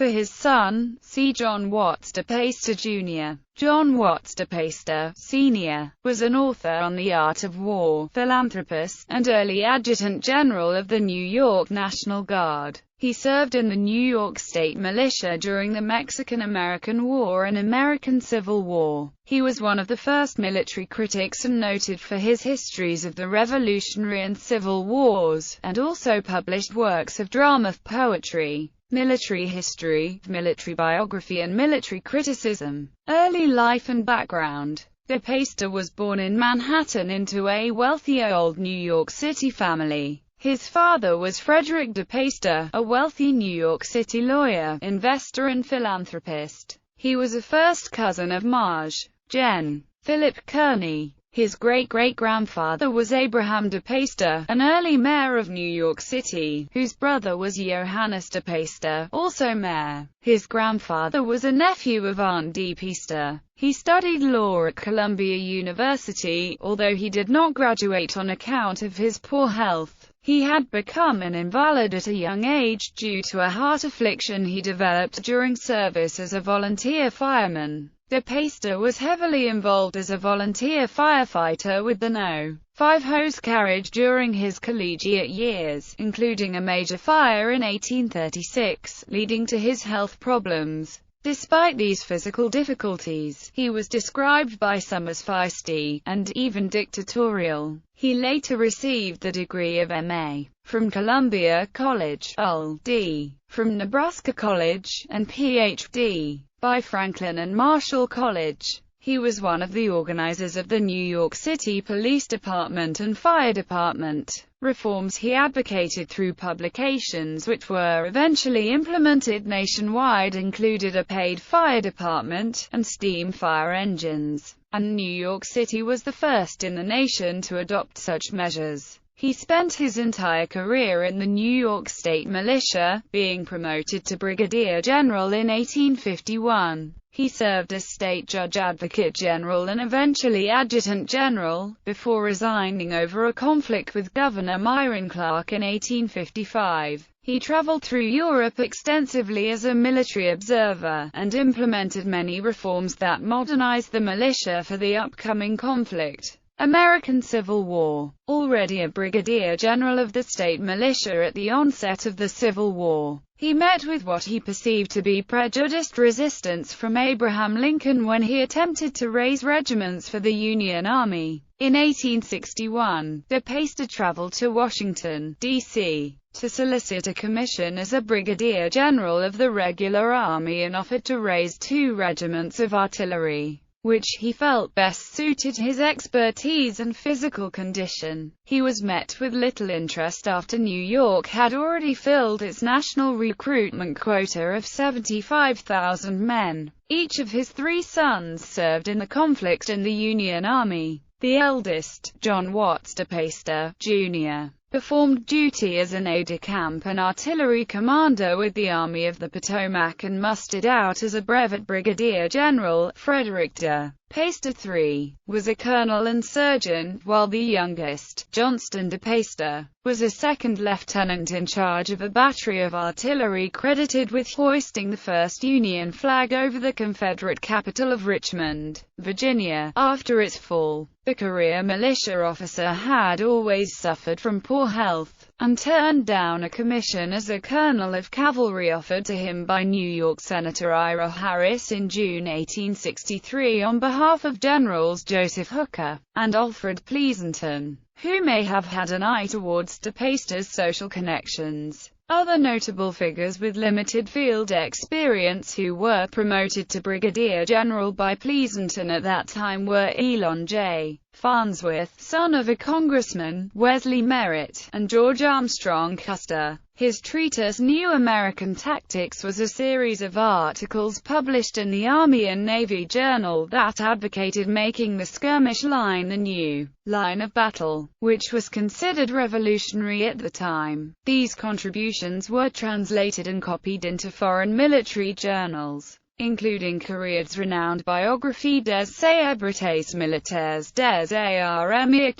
for his son, C. John Watts de Peyster, Jr. John Watts de Peyster, Sr., was an author on the art of war, philanthropist, and early adjutant general of the New York National Guard. He served in the New York State Militia during the Mexican-American War and American Civil War. He was one of the first military critics and noted for his histories of the Revolutionary and Civil Wars, and also published works of drama, poetry, military history, military biography and military criticism. Early life and background. De Peyster was born in Manhattan into a wealthy old New York City family. His father was Frederick de Peyster, a wealthy New York City lawyer, investor and philanthropist. He was a first cousin of Marge, Gen. Philip Kearny. His great-great-grandfather was Abraham de Peyster, an early mayor of New York City, whose brother was Johannes de Peyster, also mayor. His grandfather was a nephew of Aunt de Peyster. He studied law at Columbia University, although he did not graduate on account of his poor health. He had become an invalid at a young age due to a heart affliction he developed during service as a volunteer fireman. De Peyster was heavily involved as a volunteer firefighter with the No. 5 hose carriage during his collegiate years, including a major fire in 1836, leading to his health problems. Despite these physical difficulties, he was described by some as feisty, and even dictatorial. He later received the degree of M.A. from Columbia College, LL.D. from Nebraska College, and Ph.D. by Franklin and Marshall College. He was one of the organizers of the New York City Police Department and Fire Department. Reforms he advocated through publications which were eventually implemented nationwide included a paid fire department, and steam fire engines, and New York City was the first in the nation to adopt such measures. He spent his entire career in the New York State Militia, being promoted to Brigadier General in 1851. He served as State Judge Advocate General and eventually Adjutant General, before resigning over a conflict with Governor Myron Clark in 1855. He traveled through Europe extensively as a military observer, and implemented many reforms that modernized the militia for the upcoming conflict. American Civil War. Already a brigadier general of the state militia at the onset of the Civil War, he met with what he perceived to be prejudiced resistance from Abraham Lincoln when he attempted to raise regiments for the Union Army. In 1861, De Peyster traveled to Washington, D.C., to solicit a commission as a brigadier general of the regular army and offered to raise 2 regiments of artillery, which he felt best suited his expertise and physical condition. He was met with little interest after New York had already filled its national recruitment quota of 75,000 men. Each of his 3 sons served in the conflict in the Union Army. The eldest, John Watts de Peyster, Jr., performed duty as an aide-de-camp and artillery commander with the Army of the Potomac and mustered out as a brevet brigadier general. Frederick de Peyster III was a colonel and sergeant, while the youngest, Johnston de Peyster, was a second lieutenant in charge of a battery of artillery credited with hoisting the first Union flag over the Confederate capital of Richmond, Virginia, after its fall. The career militia officer had always suffered from poor health, and turned down a commission as a colonel of cavalry offered to him by New York Senator Ira Harris in June 1863 on behalf of Generals Joseph Hooker and Alfred Pleasonton, who may have had an eye towards De Peyster's social connections. Other notable figures with limited field experience who were promoted to brigadier general by Pleasonton at that time were Elon J. Farnsworth, son of a congressman, Wesley Merritt, and George Armstrong Custer. His treatise New American Tactics was a series of articles published in the Army and Navy Journal that advocated making the skirmish line the new line of battle, which was considered revolutionary at the time. These contributions were translated and copied into foreign military journals, including Courièr's renowned biography Des Célébrités militaires des armées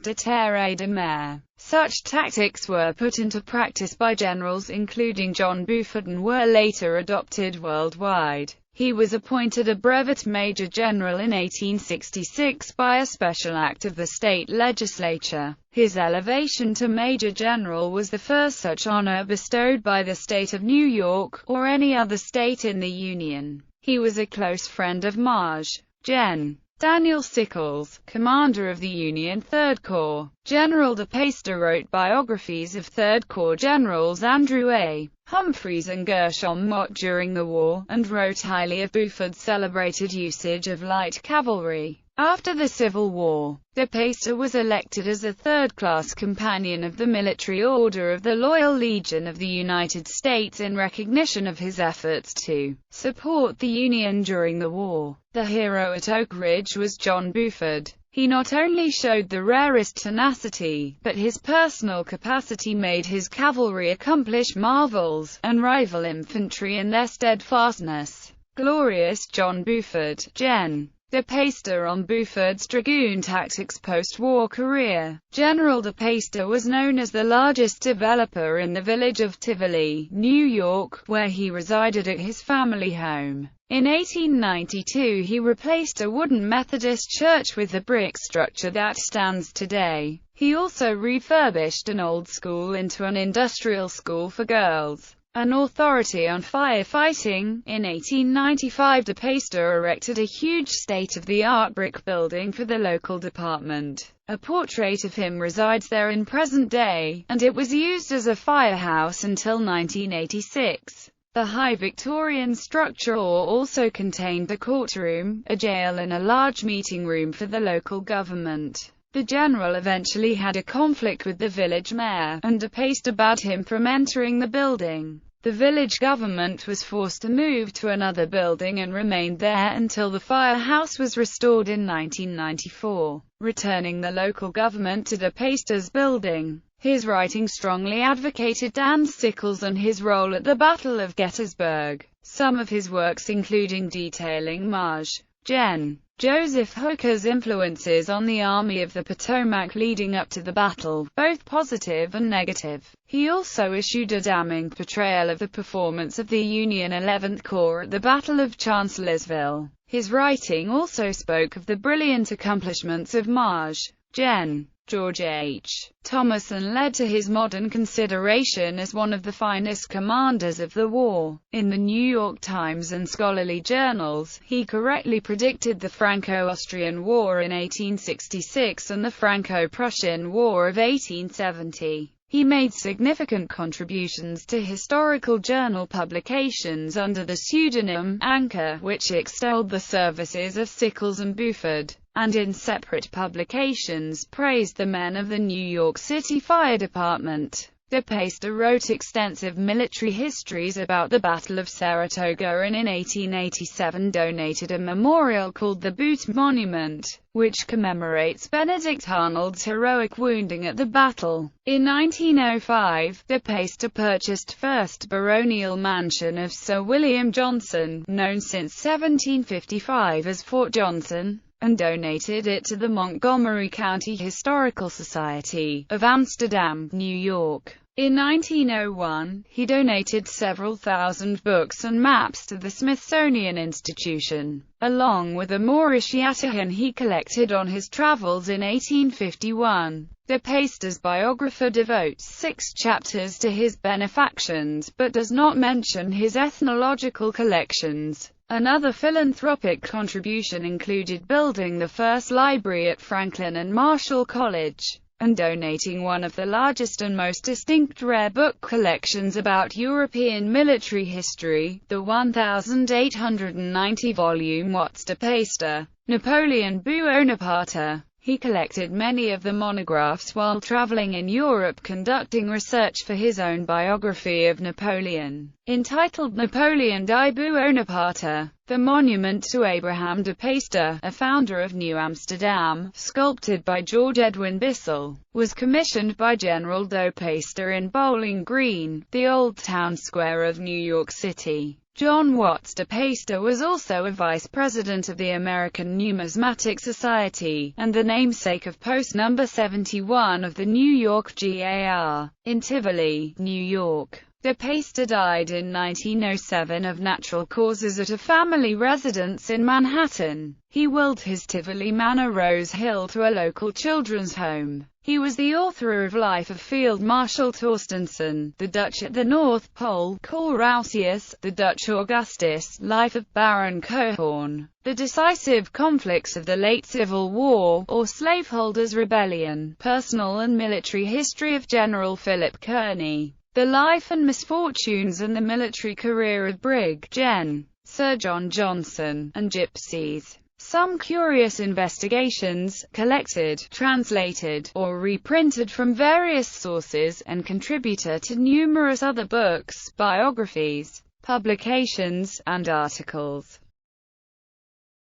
de terre et de mer, Such tactics were put into practice by generals including John Buford and were later adopted worldwide. He was appointed a brevet major general in 1866 by a special act of the state legislature. His elevation to major general was the first such honor bestowed by the state of New York, or any other state in the Union. He was a close friend of Maj. Gen. Daniel Sickles, commander of the Union Third Corps. General de Peyster wrote biographies of Third Corps generals Andrew A. Humphreys and Gershom Mott during the war, and wrote highly of Buford's celebrated usage of light cavalry. After the Civil War, de Peyster was elected as a third-class companion of the Military Order of the Loyal Legion of the United States in recognition of his efforts to support the Union during the war. The hero at Oak Ridge was John Buford. He not only showed the rarest tenacity, but his personal capacity made his cavalry accomplish marvels, and rival infantry in their steadfastness. Glorious John Buford. Gen. De Peyster on Buford's dragoon tactics post-war career. General de Peyster was known as the largest developer in the village of Tivoli, New York, where he resided at his family home. In 1892 he replaced a wooden Methodist church with the brick structure that stands today. He also refurbished an old school into an industrial school for girls. An authority on firefighting, in 1895 de Peyster erected a huge state-of-the-art brick building for the local department. A portrait of him resides there in present day, and it was used as a firehouse until 1986. The high Victorian structure also contained the courtroom, a jail and a large meeting room for the local government. The general eventually had a conflict with the village mayor, and de Peyster banned him from entering the building. The village government was forced to move to another building and remained there until the firehouse was restored in 1994, returning the local government to de Peyster's building. His writing strongly advocated Dan Sickles and his role at the Battle of Gettysburg. Some of his works including detailing Maj. Gen. Joseph Hooker's influences on the Army of the Potomac leading up to the battle, both positive and negative. He also issued a damning portrayal of the performance of the Union 11th Corps at the Battle of Chancellorsville. His writing also spoke of the brilliant accomplishments of Maj. Gen. George H. Thomas and led to his modern consideration as one of the finest commanders of the war. In the New York Times and scholarly journals, he correctly predicted the Franco-Austrian War in 1866 and the Franco-Prussian War of 1870. He made significant contributions to historical journal publications under the pseudonym Anchor, which extolled the services of Sickles and Buford, and in separate publications praised the men of the New York City Fire Department. De Peyster wrote extensive military histories about the Battle of Saratoga and in 1887 donated a memorial called the Boot Monument, which commemorates Benedict Arnold's heroic wounding at the battle. In 1905, de Peyster purchased first baronial mansion of Sir William Johnson, known since 1755 as Fort Johnson, and donated it to the Montgomery County Historical Society of Amsterdam, New York. In 1901, he donated several thousand books and maps to the Smithsonian Institution, along with a Moorish yataghan he collected on his travels in 1851. De Peyster's biographer devotes 6 chapters to his benefactions, but does not mention his ethnological collections. Another philanthropic contribution included building the first library at Franklin and Marshall College, and donating one of the largest and most distinct rare book collections about European military history, the 1,890-volume What's de Peyster? Napoleon Bonaparte. He collected many of the monographs while traveling in Europe conducting research for his own biography of Napoleon, entitled Napoleon di Bonaparte. The monument to Abraham de Peyster, a founder of New Amsterdam, sculpted by George Edwin Bissell, was commissioned by General de Peyster in Bowling Green, the old town square of New York City. John Watts de Peyster was also a vice president of the American Numismatic Society, and the namesake of post number 71 of the New York GAR, in Tivoli, New York. De Peyster died in 1907 of natural causes at a family residence in Manhattan. He willed his Tivoli Manor Rose Hill to a local children's home. He was the author of Life of Field Marshal Torstenson, The Dutch at the North Pole, Carausius, The Dutch Augustus, Life of Baron Cohorn, The Decisive Conflicts of the Late Civil War, or Slaveholders' Rebellion, Personal and Military History of General Philip Kearny, The Life and Misfortunes and the Military Career of Brig. Gen. Sir John Johnson, and Gypsies. Some curious investigations, collected, translated, or reprinted from various sources, and contributor to numerous other books, biographies, publications, and articles.